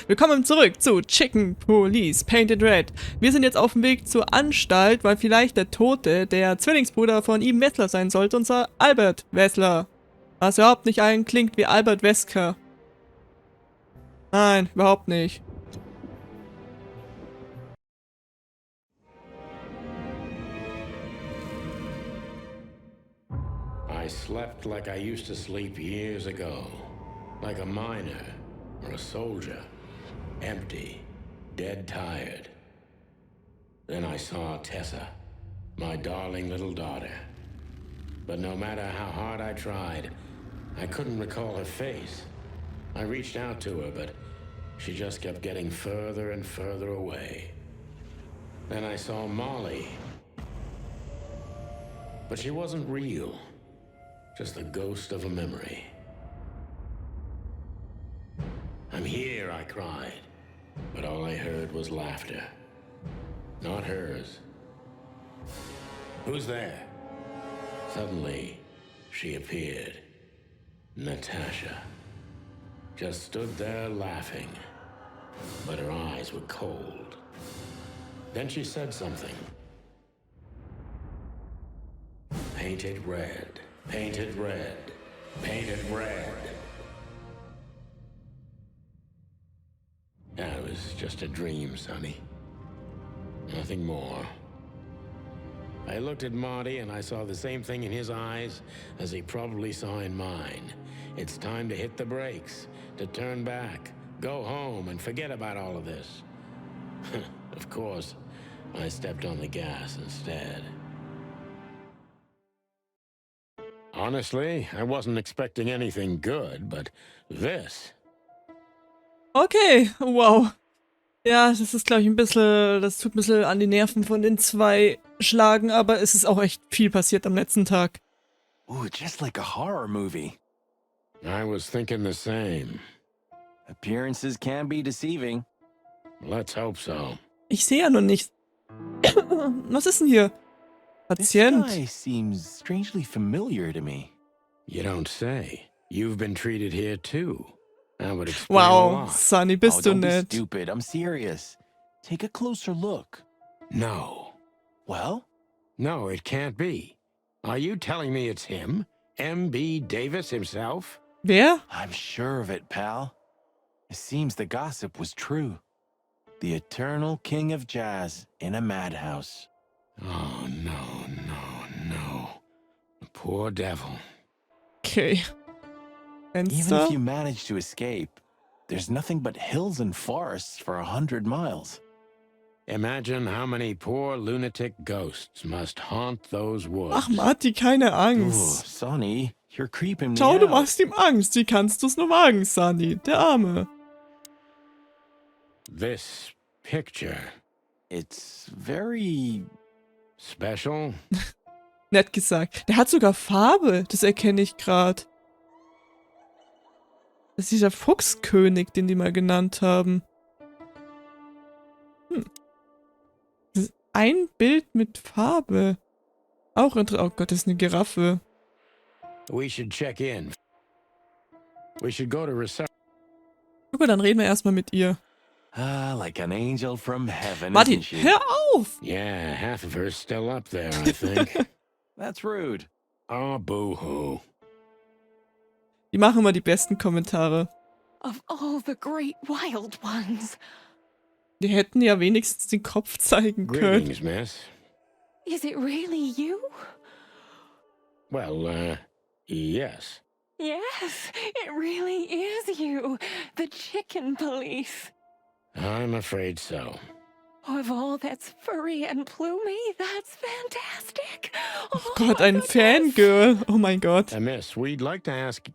Willkommen zurück zu Chicken Police Painted Red. Wir sind jetzt auf dem Weg zur Anstalt, weil vielleicht der Tote der Zwillingsbruder von ihm Wessler sein sollte, unser Albert Wessler. Was überhaupt nicht allen klingt wie Albert Wessler. Nein, überhaupt nicht. I slept like I used to sleep years ago. Like a miner or a soldier. Empty. Dead tired. Then I saw Tessa. My darling little daughter. But no matter how hard I tried, I couldn't recall her face. I reached out to her, but she just kept getting further and further away. Then I saw Molly. But she wasn't real. Just the ghost of a memory. I'm here, I cried. But all I heard was laughter. Not hers. Who's there? Suddenly, she appeared. Natasha. Just stood there laughing. But her eyes were cold. Then she said something. Painted red. Painted red. Painted red. That was just a dream, Sonny. Nothing more. I looked at Marty and I saw the same thing in his eyes as he probably saw in mine. It's time to hit the brakes, to turn back, go home and forget about all of this. Of course, I stepped on the gas instead. Honestly, I wasn't expecting anything good, but this... Okay, wow. Ja, das ist, glaube ich, ein bisschen, das tut ein bisschen an die Nerven von den zwei schlagen, aber es ist auch echt viel passiert am letzten Tag. Ooh, just like a horror movie. I was thinking the same. Appearances can be deceiving. Let's hope so. Ich sehe ja noch nichts. Was ist denn hier? Patient. This guy seems strangely familiar to me. You don't say. You've been treated here too. That would explain a Wow, lot. Sunny, bist du don't be nett. stupid. I'm serious. Take a closer look. No. Well? No, it can't be. Are you telling me it's him? M.B. Davis himself? Wer? I'm sure of it, pal. It seems the gossip was true. The eternal king of jazz in a madhouse. Oh, no. The poor devil. Okay. Even Fenster? if you manage to escape, there's nothing but hills and forests for 100 miles. Imagine how many poor lunatic ghosts must haunt those woods. Ach, Marty, keine Ooh, Angst. Sonny, you're creeping me Schau, du out. machst ihm Angst. Wie kannst du's nur wagen, Sunny? Der Arme. This picture. It's very... Special? Nett gesagt. Der hat sogar Farbe. Das erkenne ich gerade. Das ist dieser Fuchskönig, den die mal genannt haben. Das ist ein Bild mit Farbe. Auch interessant. Oh Gott, das ist eine Giraffe. We should check in. We should go to reception. Guck mal, dann reden wir erstmal mit ihr. Ah, like an angel from heaven, Martin, isn't she? hör auf! Yeah, half of her's still up there, I think. That's rude. Oh, boo-hoo. Die machen immer die besten Kommentare. Of all the great wild ones. Die hätten ja wenigstens den Kopf zeigen können. Greetings, miss. Is it really you? Well, yes. Yes, it really is you. The chicken police. I'm afraid so. Of all that's furry and plumy, that's fantastic. Oh Gott, ein Fangirl. Oh mein Gott. Miss, we'd like to ask...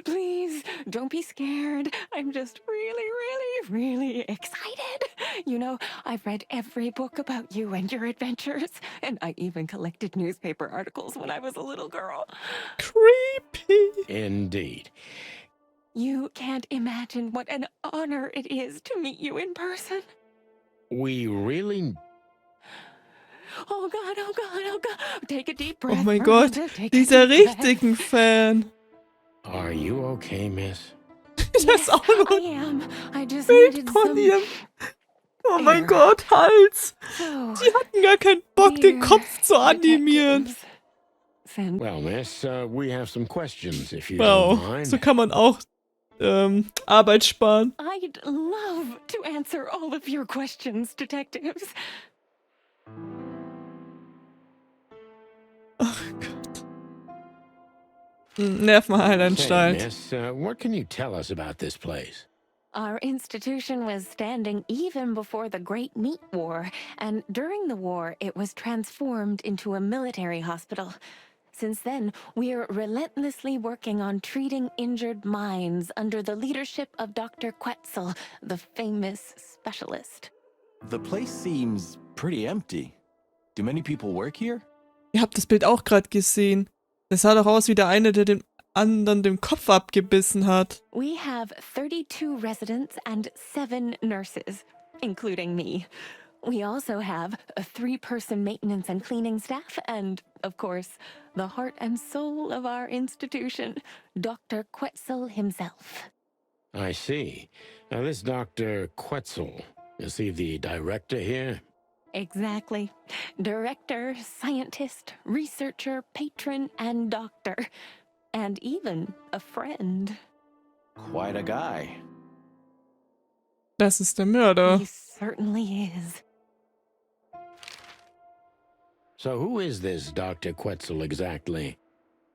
Please, don't be scared. I'm just really excited. You know, I've read every book about you and your adventures, and I even collected newspaper articles when I was a little girl. Creepy. Indeed. You can't imagine what an honor it is to meet you in person. We really... Oh God. Take a deep breath. Oh mein Gott, Miranda. Take a dieser deep breath. richtigen Fan. Are you okay, miss? Das ist auch nur I ein am. I just Bild needed von some ihrem... Oh mein air. Gott, Hals! So, Die hatten gar keinen Bock, den dear Kopf zu animieren. detectives, send Well, miss, we have some questions, if you don't Wow, mind. so kann man auch Arbeit sparen. I'd love to answer all of your questions, detectives. Ach Gott. Nervenheilanstalt. Say, miss, what can you tell us about this place? Our institution was standing even before the Great Meat War, and during the war, it was transformed into a military hospital. Since then, we're relentlessly working on treating injured minds under the leadership of Dr. Quetzal, the famous specialist. The place seems pretty empty. Do many people work here? Ihr habt das Bild auch gerade gesehen. Das sah doch aus wie der eine, der dem anderen den Kopf abgebissen hat. We have 32 residents and 7 nurses, including me. We also have a 3-person maintenance and cleaning staff, and, of course, the heart and soul of our institution, Dr. Quetzal himself. I see. Now, this Dr. Quetzal, is he the director here? Exactly. Director, scientist, researcher, patron, and doctor. And even a friend. Quite a guy. Das ist der Mörder. He certainly is. So who is this Dr. Quetzal exactly?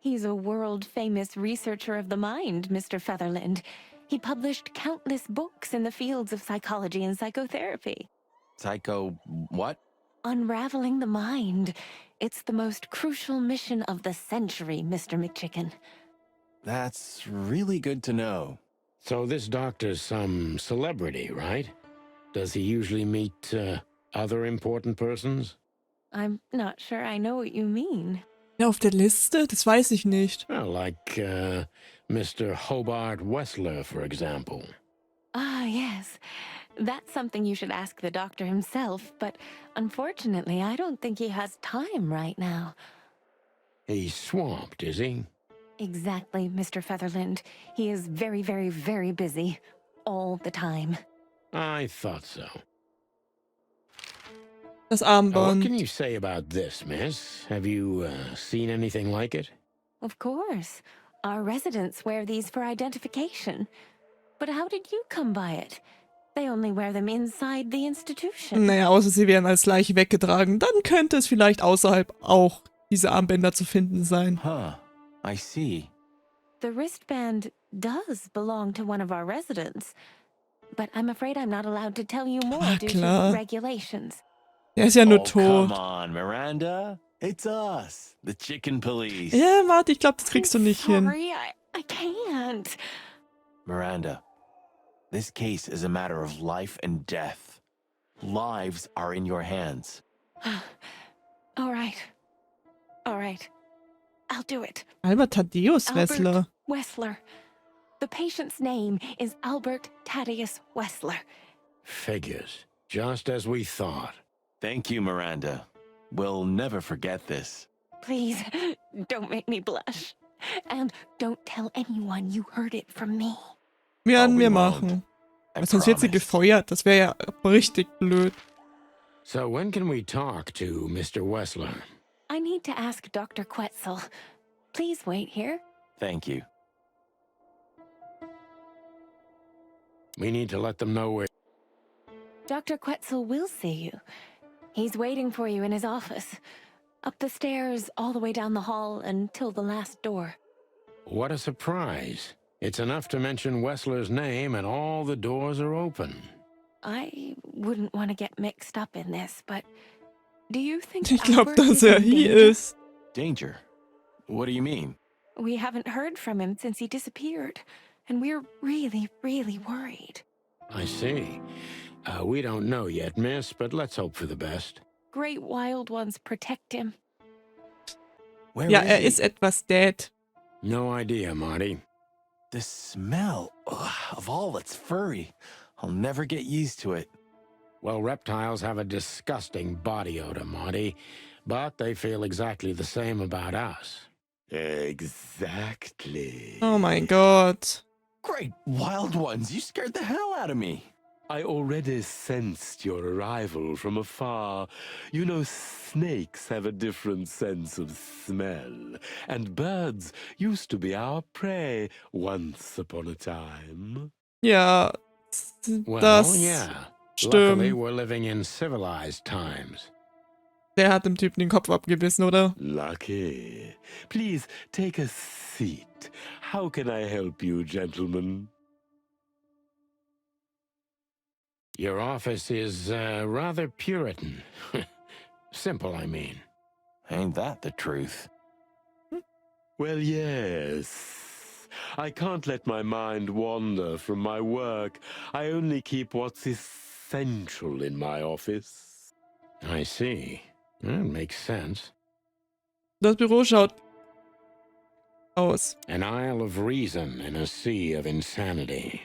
He's a world-famous researcher of the mind, Mr. Featherland. He published countless books in the fields of psychology and psychotherapy. Psycho what? Unraveling the mind. It's the most crucial mission of the century, Mr. McChicken. That's really good to know. So this doctor's some celebrity, right? Does he usually meet other important persons? I'm not sure I know what you mean. Ja, auf der Liste? Das weiß ich nicht. Well, like Mr. Hobart Wessler, for example. Ah, yes. That's something you should ask the doctor himself, but unfortunately, I don't think he has time right now. He's swamped, is he? Exactly, Mr. Featherland. He is very, very, very busy. All the time. I thought so. Das Now, what Armband. can you say about this, miss? Have you seen anything like it? Of course. Our residents wear these for identification. But how did you come by it? They only wear them inside the institution. Naja, außer sie werden als Leiche weggetragen. Dann könnte es vielleicht außerhalb auch diese Armbänder zu finden sein. Huh. I see. The wristband does belong to one of our residents. But I'm afraid I'm not allowed to tell you more Ah, due klar. to regulations. Er ist ja nur Oh, tot. come on, Miranda. It's us, the chicken police. Ja, warte, ich glaube, das kriegst du nicht hin. Sorry, I can't. Miranda, this case is a matter of life and death. Lives are in your hands. All right. All right. I'll do it. Albert Thaddeus Wessler. Albert Wessler. The patient's name is Albert Thaddeus Wessler. Figures. Just as we thought. Thank you, Miranda. We'll never forget this. Please, don't make me blush. And don't tell anyone you heard it from me. Werden Oh, wir we machen. won't. I Weil sonst wird sie promise. gefeuert. Das wäre ja richtig blöd. So when can we talk to Mr. Wessler? I need to ask Dr. Quetzal. Please wait here. Thank you. We need to let them know we're... Dr. Quetzal will see you. He's waiting for you in his office. Up the stairs, all the way down the hall, until the last door. What a surprise. It's enough to mention Wessler's name and all the doors are open. I wouldn't want to get mixed up in this, but do you think Ich glaube, Albert dass is er in hier danger? ist. Danger? What do you mean? We haven't heard from him since he disappeared, and we're really, really worried. I see. We don't know yet, miss, but let's hope for the best. Great wild ones protect him. Where Ja, is he? ist etwas dead. No idea, Marty. The smell of all that's furry. I'll never get used to it. Well, reptiles have a disgusting body odor, Marty, but they feel exactly the same about us. Exactly. Oh mein Gott. Great wild ones, you scared the hell out of me. I already sensed your arrival from afar. You know, snakes have a different sense of smell, and birds used to be our prey once upon a time. Ja, Well, das yeah. Luckily, stimmt. we're living in civilized times. Der hat dem Typen den Kopf abgebissen, oder? Lucky. Please take a seat. How can I help you, gentlemen? Your office is rather Puritan. Simple, I mean. Ain't that the truth? Well, yes. I can't let my mind wander from my work. I only keep what's essential in my office. I see. That makes sense. Das Büro schaut aus. An isle of reason in a sea of insanity.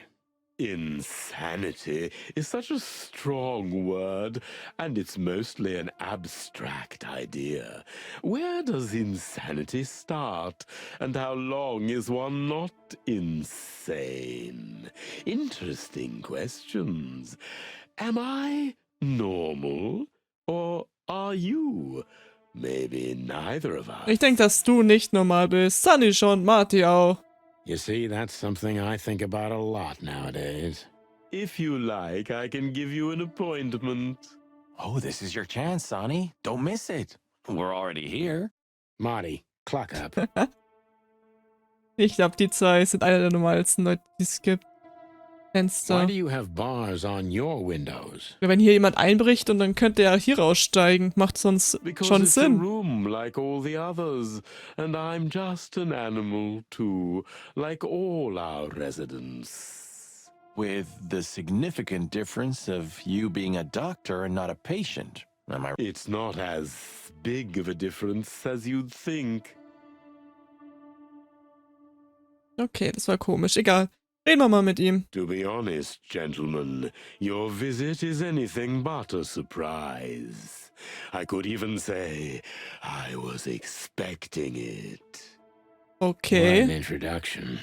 Insanity is such a strong word, and it's mostly an abstract idea. Where does insanity start, and how long is one not insane? Interesting questions. Am I normal, or are you? Maybe neither of us. Ich denke, dass du nicht normal bist. Sunny schon, Marty auch. You see, that's something I think about a lot nowadays. If you like, I can give you an appointment. Oh, this is your chance, Sonny. Don't miss it. We're already here. Marty, cluck up. Ich glaube, die zwei sind einer der normalsten Leute, die es gibt. Why Fenster. do you have bars on your windows? Wenn hier jemand einbricht und dann könnte er hier raussteigen, macht sonst Because schon it's a Sinn. room like all the others, and I'm just an animal too, like all our residents. With the significant difference of you being a doctor and not a patient. Am I It's not as big of a difference as you'd think. Okay, das war komisch. Egal. Reden wir mal mit ihm. To be honest, gentlemen, your visit is anything but a surprise. I could even say I was expecting it. What Okay. an introduction.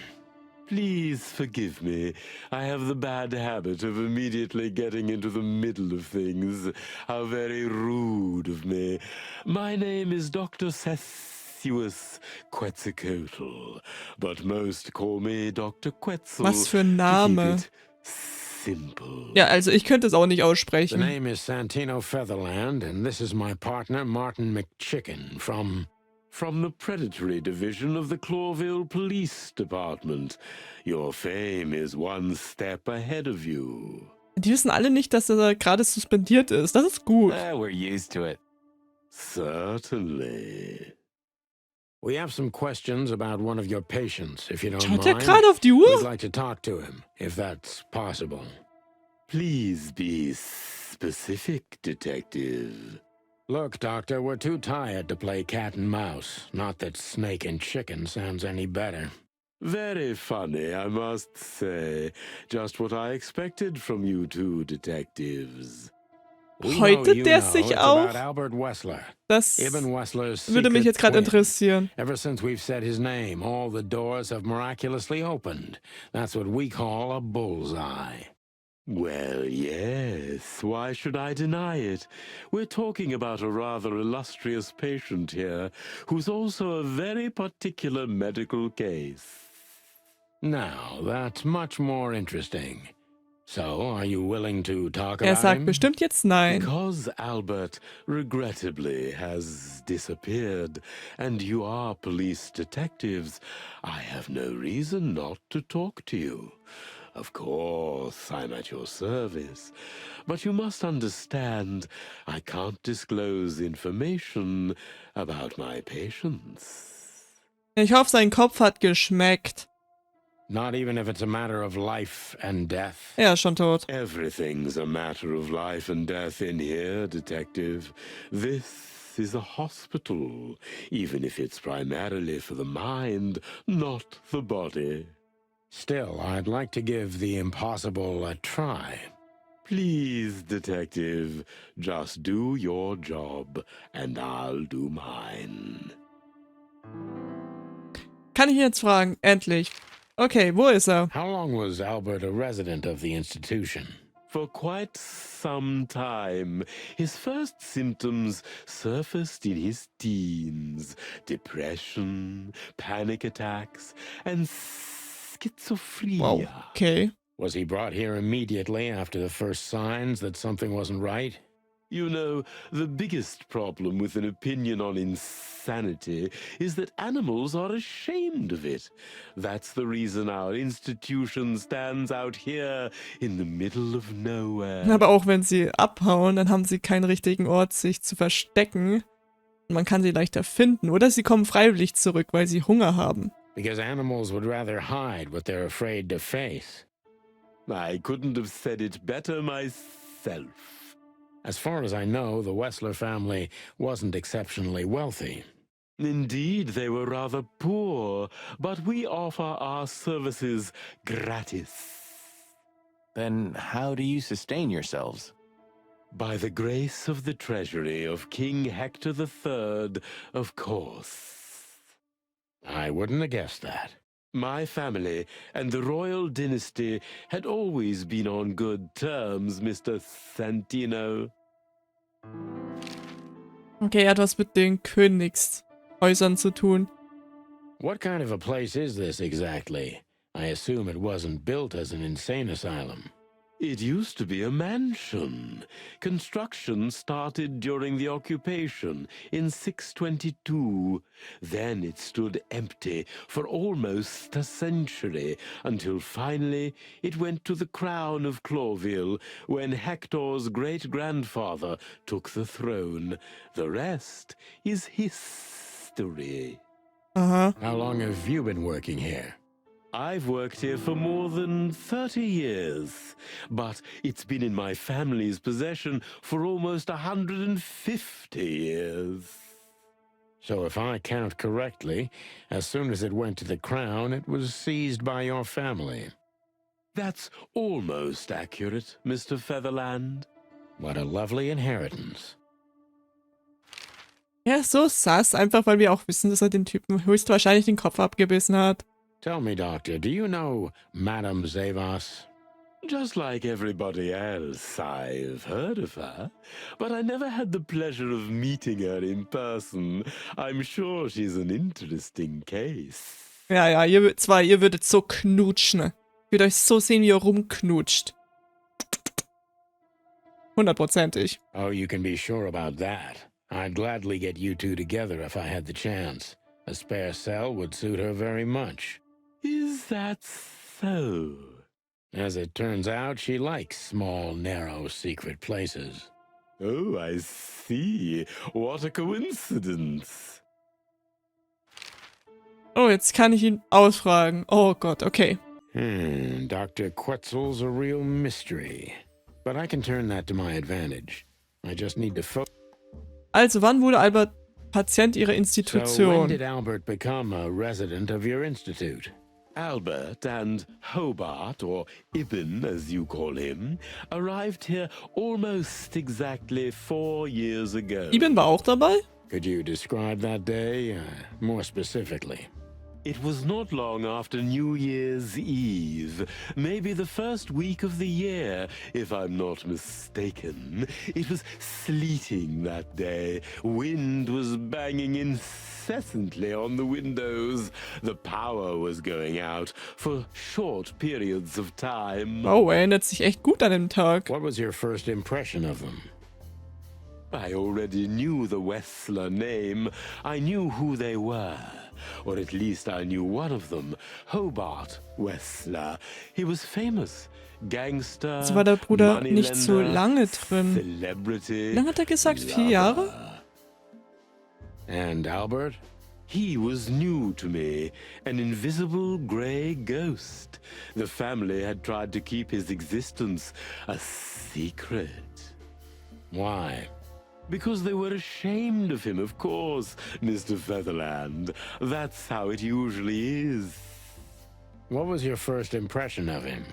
Please forgive me. I have the bad habit of immediately getting into the middle of things. How very rude of me. My name is Dr. Quetzalcoatl, but most call me Dr. Quetzal. Was für ein to Name. keep it simple. Ja, also ich könnte es auch nicht The aussprechen. name is Santino Featherland, and this is my partner, Martin McChicken, from From the predatory division of the Clawville Police Department. Your fame is one step ahead of you. Die wissen alle nicht, dass er gerade suspendiert ist. Das ist gut. We're used to it. Certainly. We have some questions about one of your patients, if you don't Schaut er mind. gerade auf die We'd Uhr? like to talk to him, if that's possible. Please be specific, detective. Look, Doctor, we're too tired to play cat and mouse. Not that snake and chicken sounds any better. Very funny, I must say. Just what I expected from you two detectives. We Häutet know you der know sich it's auch? about Albert Wessler. Das Ibn Wessler's würde mich secret jetzt gerade twin. interessieren. Ever since we've said his name, all the doors have miraculously opened. That's what we call a bullseye. Well, yes. Why should I deny it? We're talking about a rather illustrious patient here, who's also a very particular medical case. Now, that's much more interesting. So, are you willing to talk Er about sagt him? bestimmt jetzt nein. Because Albert, regrettably, has disappeared, and you are police detectives, I have no reason not to talk to you. Of course, I'm at your service, but you must understand, I can't disclose information about my patients. Ich hoffe, sein Kopf hat geschmeckt. Not even if it's a matter of life and death. Er ist schon tot. Everything's a matter of life and death in here, detective. This is a hospital, even if it's primarily for the mind, not the body. Still, I'd like to give the impossible a try. Please, detective, just do your job, and I'll do mine. Kann ich ihn jetzt fragen? Endlich. Okay, wo ist er? How long was Albert a resident of the institution? For quite some time, his first symptoms surfaced in his teens. Depression, panic attacks, and schizophrenia. Wow, okay. Was he brought here immediately after the first signs that something wasn't right? You know, the biggest problem with an opinion on insanity is that animals are ashamed of it. That's the reason our institution stands out here in the middle of nowhere. Aber auch wenn sie abhauen, dann haben sie keinen richtigen Ort, sich zu verstecken. Man kann sie leichter finden. Oder sie kommen freiwillig zurück, weil sie Hunger haben. Because animals would rather hide what they're afraid to face. I couldn't have said it better myself. As far as I know, the Wessler family wasn't exceptionally wealthy. Indeed, they were rather poor, but we offer our services gratis. Then how do you sustain yourselves? By the grace of the treasury of King Hector III, of course. I wouldn't have guessed that. My family and the royal dynasty had always been on good terms, Mr. Santino. Okay, er hat was mit den Königshäusern zu tun. What kind of a place is this exactly? I assume it wasn't built as an insane asylum. It used to be a mansion. Construction started during the occupation in 622. Then it stood empty for almost a century, until finally it went to the crown of Cloville when Hector's great-grandfather took the throne. The rest is history. Aha. How long have you been working here? I've worked here for more than 30 years, but it's been in my family's possession for almost 150 years. So if I count correctly, as soon as it went to the crown, it was seized by your family. That's almost accurate, Mr. Featherland. What a lovely inheritance. Er ist so sass, einfach weil wir auch wissen, dass er den Typen höchstwahrscheinlich den Kopf abgebissen hat. Tell me, Doctor, do you know Madame Zavas? Just like everybody else, I've heard of her, but I never had the pleasure of meeting her in person. I'm sure she's an interesting case. Ja, ihr würdet so knutschen. Ich würde euch so sehen, wie ihr rumknutscht. 100%ig. Oh, you can be sure about that. I'd gladly get you two together if I had the chance. A spare cell would suit her very much. Is that so? As it turns out, she likes small, narrow, secret places. Oh, I see. What a coincidence. Oh, jetzt kann ich ihn ausfragen. Oh Gott, okay. Dr. Quetzal's a real mystery. But I can turn that to my advantage. I just need to Also, wann wurde Albert Patient Ihrer So when Institution? did Albert become a resident of your institute? Albert and Hobart, or Ibn as you call him, arrived here almost exactly 4 years ago. Iben war auch dabei? Could you describe that day more specifically? It was not long after New Year's Eve, maybe the first week of the year, if I'm not mistaken. It was sleeting that day. Wind was banging incessantly on the windows. The power was going out for short periods of time. Oh, er erinnert sich echt gut an den Tag. What was your first impression of them? I already knew the Wessler name. I knew who they were. Or at least I knew one of them, Hobart Wessler. He was famous. Gangster, So war der Bruder nicht so Moneylender, lange drin. Celebrity, Wie lange hat er gesagt? 4 Jahre? lover. And Albert? He was new to me, an invisible grey ghost. The family had tried to keep his existence a secret. Why? Because they were ashamed of him, of course, Mr. Featherland. That's how it usually is. What was your first impression of him?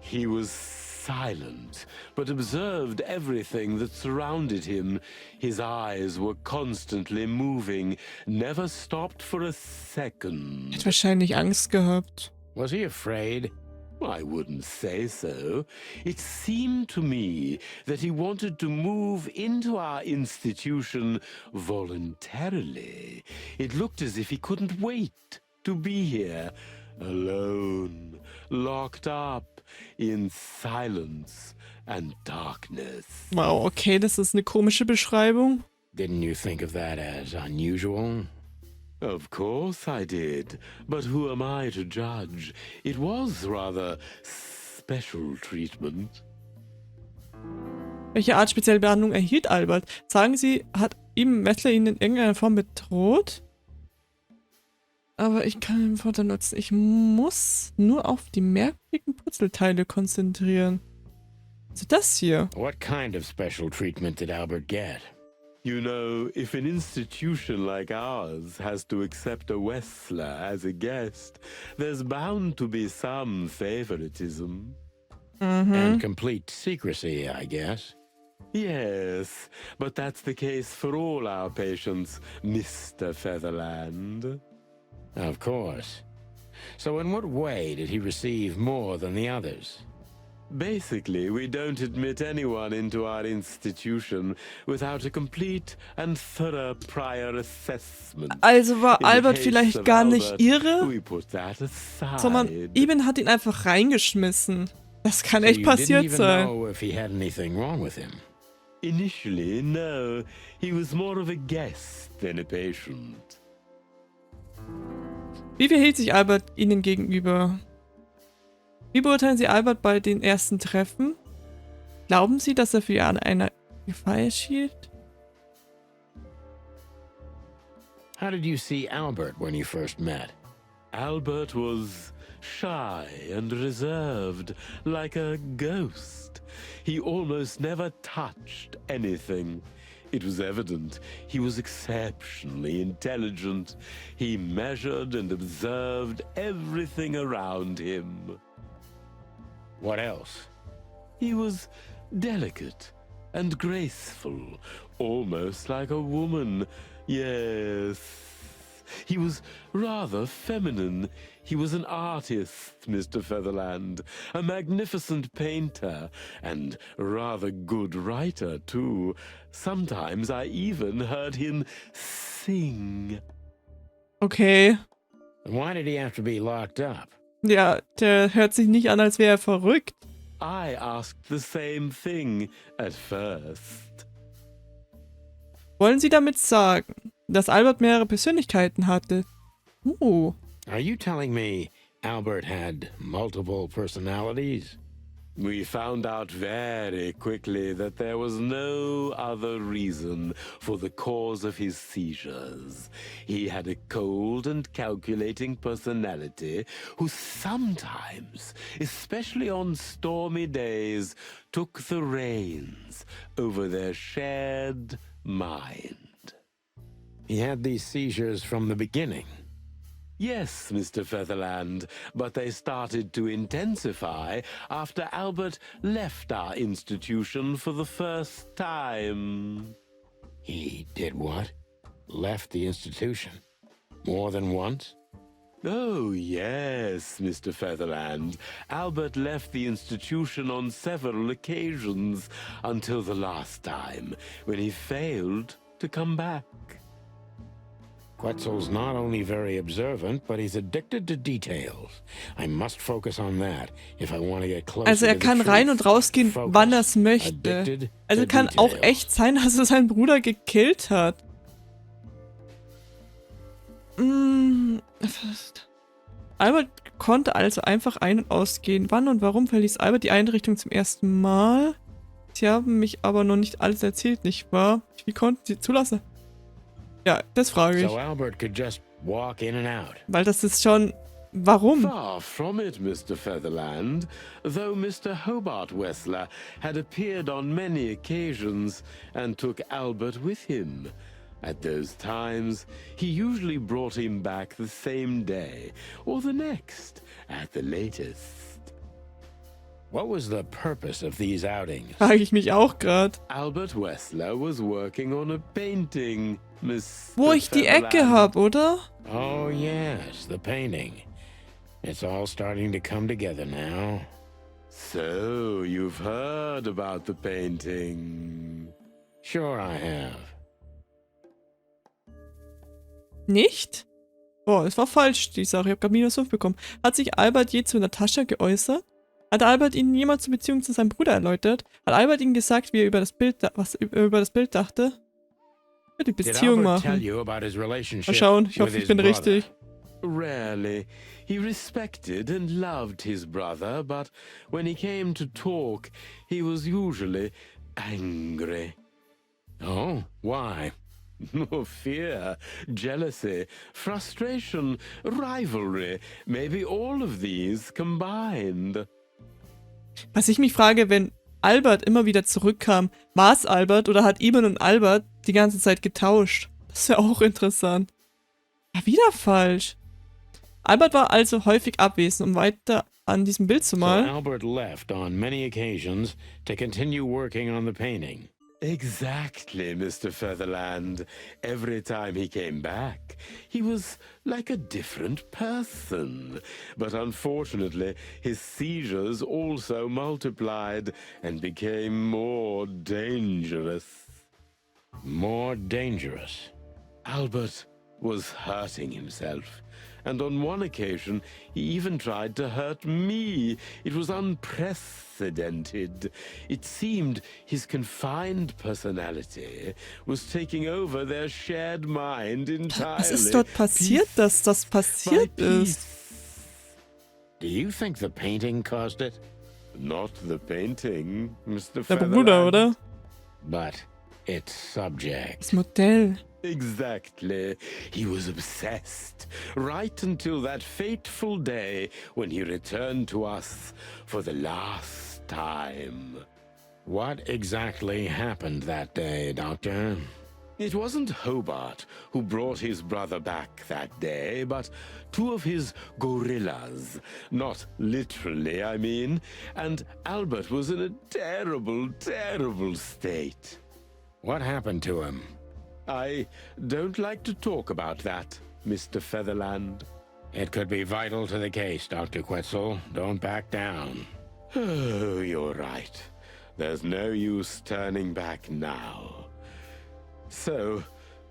He was silent, but observed everything that surrounded him. His eyes were constantly moving, never stopped for a second. Hat wahrscheinlich Angst gehabt. Was he afraid? I wouldn't say so. It seemed to me that he wanted to move into our institution voluntarily. It looked as if he couldn't wait to be here, alone, locked up in silence and darkness. Wow, okay, das ist eine komische Beschreibung. Didn't you think of that as unusual? Of course I did, but who am I to judge? It was rather special treatment. Welche Art spezielle Behandlung erhielt Albert? Sagen Sie, hat ihm Wessler ihn in irgendeiner Form bedroht? Aber ich kann den Vorteil nutzen. Ich muss nur auf die merkwürdigen Puzzleteile konzentrieren. Also das hier. What kind of special treatment did Albert get? You know, if an institution like ours has to accept a Wessler as a guest, there's bound to be some favoritism. And complete secrecy, I guess. Yes, but that's the case for all our patients, Mr. Featherland. Of course. So in what way did he receive more than the others? Basically, we don't admit anyone into our institution without a complete and thorough prior assessment. Also war In the Albert case vielleicht of gar nicht Albert, irre, we put that aside. sondern Eben hat ihn einfach reingeschmissen. Das kann So echt you didn't passiert even sein. know if he had anything wrong with him. Initially, no. He was more of a guest than a patient. Wie verhielt sich Albert Ihnen gegenüber? Wie beurteilen Sie Albert bei den ersten Treffen? Glauben Sie, dass er für ihr eine Gefahr erschien? How did you see Albert when you first met? Albert was shy and reserved, like a ghost. He almost never touched anything. It was evident he was exceptionally intelligent. He measured and observed everything around him. What else? He was delicate and graceful, almost like a woman. Yes. He was rather feminine. He was an artist, Mr. Featherland, a magnificent painter, and rather good writer, too. Sometimes I even heard him sing. Okay. Why did he have to be locked up? Ja, der hört sich nicht an, als wäre er verrückt. I asked the same thing at first. Wollen Sie damit sagen, dass Albert mehrere Persönlichkeiten hatte? Are you telling me Albert had multiple personalities? We found out very quickly that there was no other reason for the cause of his seizures. He had a cold and calculating personality who sometimes, especially on stormy days, took the reins over their shared mind. He had these seizures from the beginning. Yes, Mr. Featherland, but they started to intensify after Albert left our institution for the first time. He did what? Left the institution? More than once? Oh, yes, Mr. Featherland. Albert left the institution on several occasions until the last time, when he failed to come back. Quetzal's not only very observant, but he's addicted to details. I must focus on that if I want to get closer Also er to the kann truth. rein und rausgehen, Focus. wann er es möchte. Addicted Also to kann auch details. echt sein, dass er seinen Bruder gekillt hat. Albert konnte also einfach ein- und ausgehen. Wann und warum verließ Albert die Einrichtung zum ersten Mal? Sie haben mich aber noch nicht alles erzählt, nicht wahr? Wie konnten Sie zulassen? Ja, das frage ich. So Albert could just walk in and out. Weil das ist schon... Warum? Far from it, Mr. Featherland. Though Mr. Hobart Wessler had appeared on many occasions and took Albert with him. At those times, he usually brought him back the same day, or the next, at the latest. What was the purpose of these outings? Frage ich mich auch gerade. Albert Wessler was working on a painting, Miss. Wo ich die Ecke habe, oder? Oh yes, the painting. It's all starting to come together now. So, you've heard about the painting? Sure I have. Nicht? Oh, es war falsch, die Sache. Ich habe gerade -5 bekommen. Hat sich Albert je zu Natascha geäußert? Hat Albert Ihnen jemals zur Beziehung zu seinem Bruder erläutert? Hat Albert Ihnen gesagt, wie er über das Bild, über das Bild dachte? Ja, die Did Beziehung Albert tell machen. you about his Mal relationship schauen, ich with hoffe, ich his bin brother? richtig. Rarely. He respected and loved his brother, but when he came to talk, he was usually angry. Oh, why? Oh, fear, jealousy, frustration, rivalry, maybe all of these combined. Was ich mich frage, wenn Albert immer wieder zurückkam, war es Albert oder hat Iban und Albert die ganze Zeit getauscht? Das wäre auch interessant. Ja, wieder falsch. Albert war also häufig abwesend, um weiter an diesem Bild zu So malen. Albert left on many occasions to continue working on the painting. Exactly, Mr. Featherland. Every time he came back, he was like a different person. But unfortunately, his seizures also multiplied and became more dangerous. More dangerous. Albert was hurting himself. And on one occasion, he even tried to hurt me. It was unprecedented. It seemed his confined personality was taking over their shared mind entirely. Was ist dort passiert, dass das passiert ist? Do you think the painting caused it? Not the painting, Mr. Der Bruder, Featherland. oder? But its subject. Das Modell. Exactly. He was obsessed, right until that fateful day when he returned to us for the last time. What exactly happened that day, Doctor? It wasn't Hobart who brought his brother back that day, but two of his gorillas. Not literally, I mean. And Albert was in a terrible, terrible state. What happened to him? I don't like to talk about that, Mr. Featherland. It could be vital to the case, Dr. Quetzal. Don't back down. Oh, you're right. There's no use turning back now. So,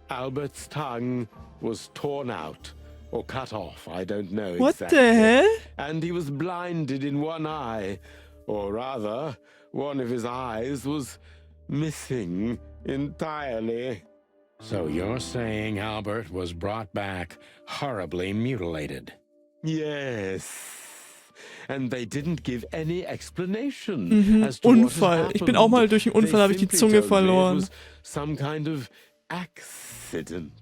Albert's tongue was torn out, or cut off, I don't know What exactly. the hell? And he was blinded in one eye. Or rather, one of his eyes was missing entirely. So you're saying Albert was brought back horribly mutilated? Yes. And they didn't give any explanation as to Unfall. what Ich bin auch mal durch einen Unfall, habe ich die Zunge verloren. It was some kind of accident.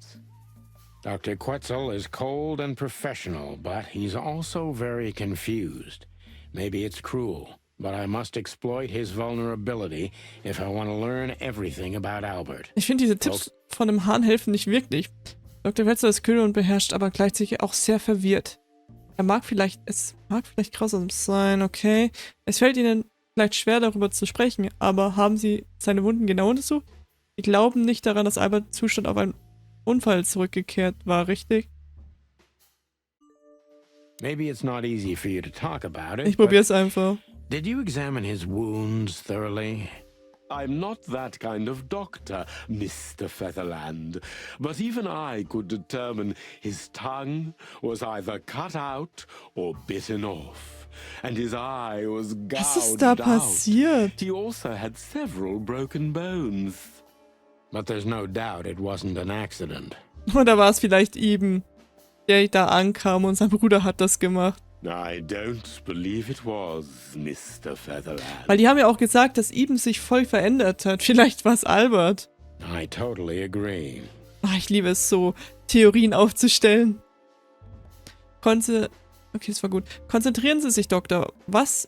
Dr. Quetzal is cold and professional, but he's also very confused. Maybe it's cruel, but I must exploit his vulnerability if I want to learn everything about Albert. Ich finde, diese Tipps von dem Hahn helfen nicht wirklich. Dr. Wessler ist kühl und beherrscht, aber gleichzeitig auch sehr verwirrt. Es mag vielleicht grausam sein, okay. Es fällt Ihnen vielleicht schwer, darüber zu sprechen, aber haben Sie seine Wunden genau untersucht? Sie glauben nicht daran, dass Alberts Zustand auf einen Unfall zurückgekehrt war, richtig? Maybe it's not easy for you to talk about it, Ich but probier's einfach. did you examine his wounds thoroughly? I'm not that kind of doctor, Mr. Featherland, but even I could determine his tongue was either cut out or bitten off, and his eye was Was ist da gouged out. passiert? He also had several broken bones. But there's no doubt it wasn't an accident. Oder war es vielleicht Iban, der da ankam und sein Bruder hat das gemacht? I don't believe it was, Mr. Featherland. Weil die haben ja auch gesagt, dass Iban sich voll verändert hat. Vielleicht war es Albert. I totally agree. Ach, ich liebe es so, Theorien aufzustellen. Okay, das war gut. Konzentrieren Sie sich, Doktor. Was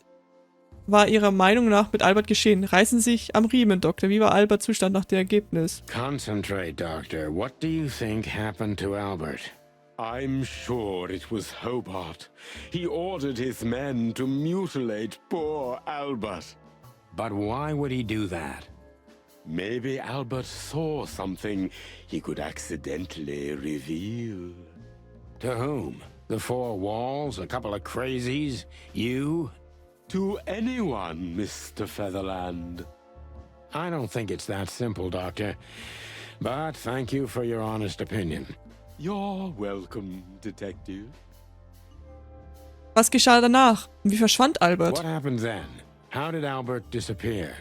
war Ihrer Meinung nach mit Albert geschehen? Reißen Sie sich am Riemen, Doktor. Wie war Alberts Zustand nach dem Ergebnis? Concentrate, Doctor. What do you think happened to Albert? I'm sure it was Hobart. He ordered his men to mutilate poor Albert. But why would he do that? Maybe Albert saw something he could accidentally reveal. To whom? The four walls, a couple of crazies, you? To anyone, Mr. Featherland. I don't think it's that simple, Doctor. But thank you for your honest opinion. You're welcome, Detective. Was geschah danach? Wie verschwand Albert? What happened then? How did Albert disappear?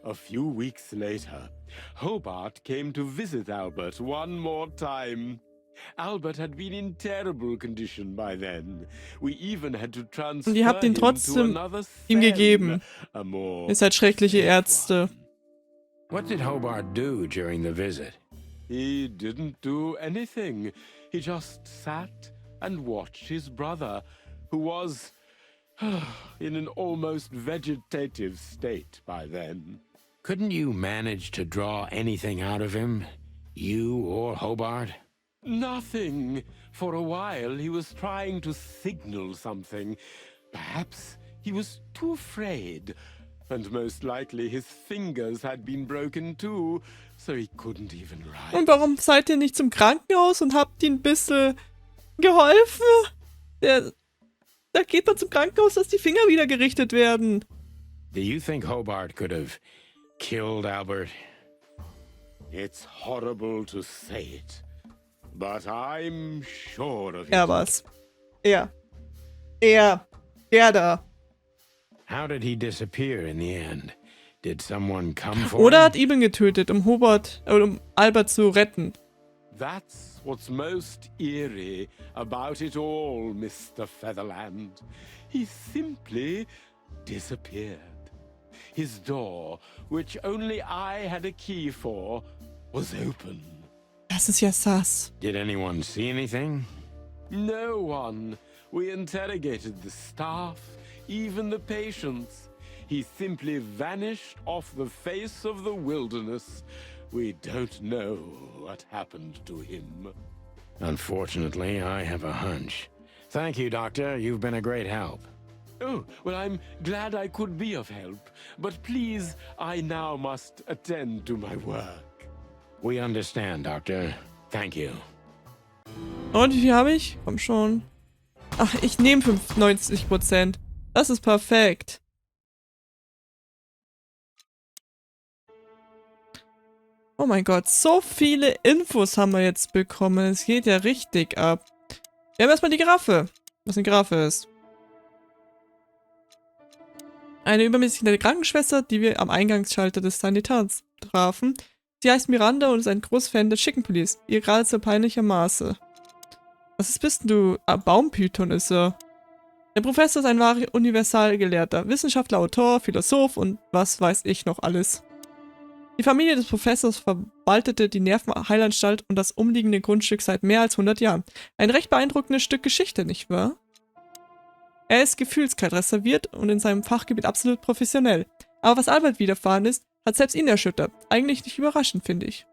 A few weeks later, Hobart came to visit Albert one more time. Albert had been in terrible condition by then. We even had to transfer Und ihr habt ihn him to trotzdem another ihm cell, gegeben. a more Ihr seid schreckliche safe Ärzte. one. What did Hobart do during the visit? He didn't do anything. He just sat and watched his brother, who was in an almost vegetative state by then. Couldn't you manage to draw anything out of him? You or Hobart? Nothing. For a while, he was trying to signal something. Perhaps he was too afraid. And most likely his fingers had been broken too, so he couldn't even write. Und warum seid ihr nicht zum Krankenhaus und habt ihm ein bisschen geholfen? Da geht man zum Krankenhaus, dass die Finger wieder gerichtet werden. Do you think Hobart could have killed Albert? It's horrible to say it, but I'm sure of it. Er war's. Der da. How did he disappear in the end? Did someone come for Oder him? hat Eben getötet, um Albert zu retten. That's what's most eerie about it all, Mr. Featherland. He simply disappeared. His door, which only I had a key for, was open. Das ist ja sass. Did anyone see anything? No one. We interrogated the staff, even the patients. He simply vanished off the face of the wilderness. We don't know what happened to him. Unfortunately, I have a hunch. Thank you, Doctor. You've been a great help. Oh, well, I'm glad I could be of help. But please, I now must attend to my work. We understand, Doctor. Thank you. Und wie viel habe ich? Komm schon. Ach, ich nehme 95%. Das ist perfekt. Oh mein Gott, so viele Infos haben wir jetzt bekommen. Es geht ja richtig ab. Wir haben erstmal die Giraffe. Was eine Giraffe ist. Eine übermäßig nette Krankenschwester, die wir am Eingangsschalter des Sanitars trafen. Sie heißt Miranda und ist ein Großfan der Chicken Police. Ihr geradezu peinlicher Maße. Was bist denn du? Baumpython ist er. Der Professor ist ein wahrer Universalgelehrter, Wissenschaftler, Autor, Philosoph und was weiß ich noch alles. Die Familie des Professors verwaltete die Nervenheilanstalt und das umliegende Grundstück seit mehr als 100 Jahren. Ein recht beeindruckendes Stück Geschichte, nicht wahr? Er ist gefühlskalt, reserviert und in seinem Fachgebiet absolut professionell. Aber was Albert widerfahren ist, hat selbst ihn erschüttert. Eigentlich nicht überraschend, finde ich.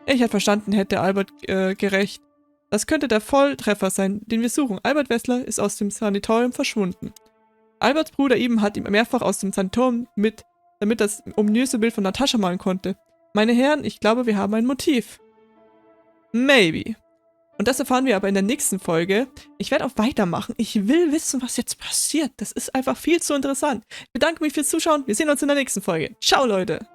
Ich hätte verstanden, hätte Albert gerecht. Das könnte der Volltreffer sein, den wir suchen. Albert Wessler ist aus dem Sanatorium verschwunden. Alberts Bruder Eben hat ihn mehrfach aus dem Sanatorium damit das ominöse Bild von Natascha malen konnte. Meine Herren, ich glaube, wir haben ein Motiv. Maybe. Und das erfahren wir aber in der nächsten Folge. Ich werde auch weitermachen. Ich will wissen, was jetzt passiert. Das ist einfach viel zu interessant. Ich bedanke mich fürs Zuschauen. Wir sehen uns in der nächsten Folge. Ciao, Leute.